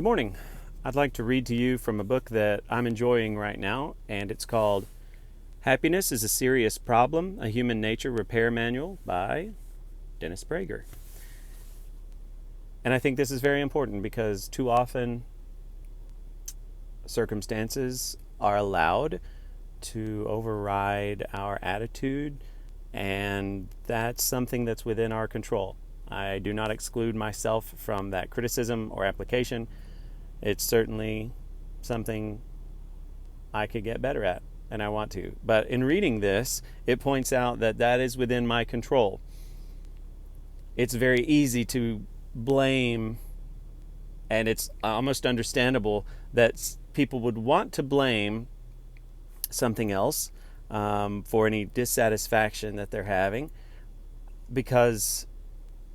Good morning. I'd like to read to you from a book that I'm enjoying right now, and it's called Happiness is a Serious Problem, a Human Nature Repair Manual by Dennis Prager. And I think this is very important because too often circumstances are allowed to override our attitude, and that's something that's within our control. I do not exclude myself from that criticism or application. It's certainly something I could get better at, and I want to. But in reading this, it points out that that is within my control. It's very easy to blame, and it's almost understandable that people would want to blame something else for any dissatisfaction that they're having, because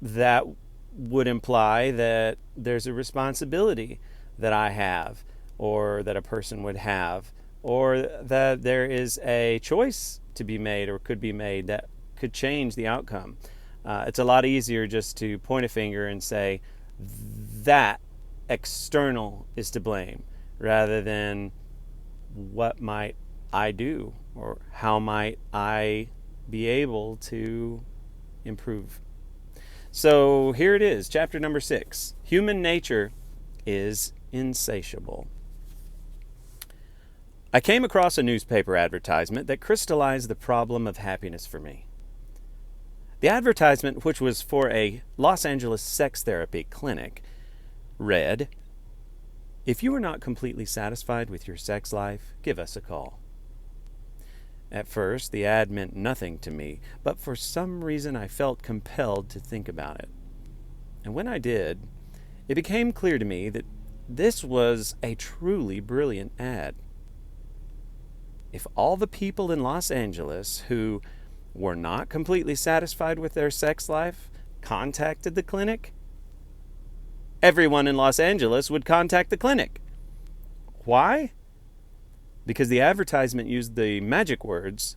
that would imply that there's a responsibility that I have, or that a person would have, or that there is a choice to be made or could be made that could change the outcome. It's a lot easier just to point a finger and say that external is to blame, rather than what might I do, or how might I be able to improve. So here it is, chapter number 6. Human nature is insatiable. I came across a newspaper advertisement that crystallized the problem of happiness for me. The advertisement, which was for a Los Angeles sex therapy clinic, read, "If you are not completely satisfied with your sex life, give us a call." At first, the ad meant nothing to me, but for some reason I felt compelled to think about it. And when I did, it became clear to me that this was a truly brilliant ad. If all the people in Los Angeles who were not completely satisfied with their sex life contacted the clinic, everyone in Los Angeles would contact the clinic. Why? Because the advertisement used the magic words,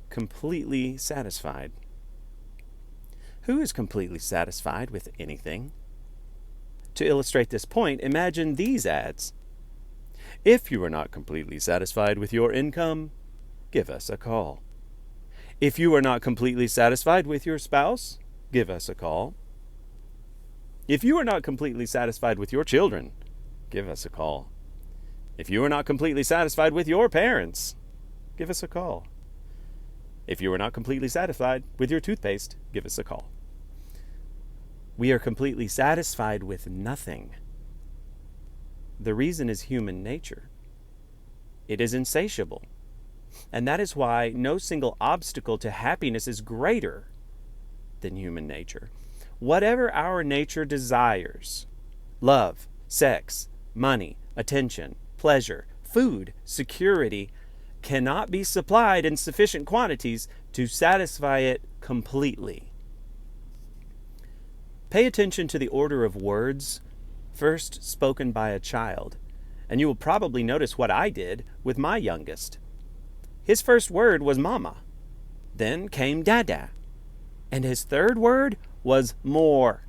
completely satisfied. Who is completely satisfied with anything? To illustrate this point, imagine these ads. If you are not completely satisfied with your income, give us a call. If you are not completely satisfied with your spouse, give us a call. If you are not completely satisfied with your children, give us a call. If you are not completely satisfied with your parents, give us a call. If you are not completely satisfied with your toothpaste, give us a call. We are completely satisfied with nothing. The reason is human nature. It is insatiable. And that is why no single obstacle to happiness is greater than human nature. Whatever our nature desires, love, sex, money, attention, pleasure, food, security, cannot be supplied in sufficient quantities to satisfy it completely. Pay attention to the order of words first spoken by a child, and you will probably notice what I did with my youngest. His first word was mama, then came dada, and his third word was more.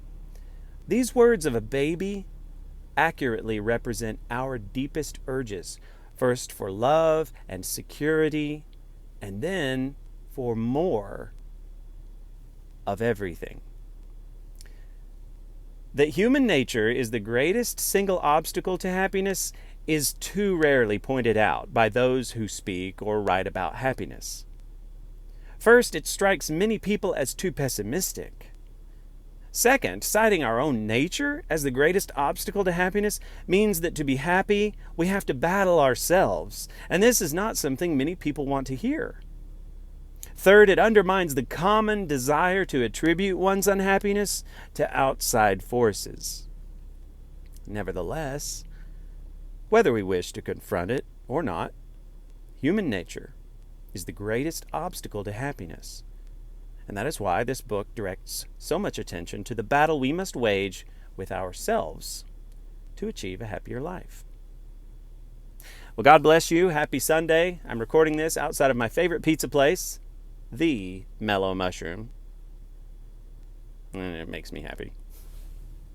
These words of a baby accurately represent our deepest urges, first for love and security, and then for more of everything. That human nature is the greatest single obstacle to happiness is too rarely pointed out by those who speak or write about happiness. First, it strikes many people as too pessimistic. Second, citing our own nature as the greatest obstacle to happiness means that to be happy, we have to battle ourselves, and this is not something many people want to hear. Third, it undermines the common desire to attribute one's unhappiness to outside forces. Nevertheless, whether we wish to confront it or not, human nature is the greatest obstacle to happiness. And that is why this book directs so much attention to the battle we must wage with ourselves to achieve a happier life. Well, God bless you. Happy Sunday. I'm recording this outside of my favorite pizza place, the Mellow Mushroom. And it makes me happy.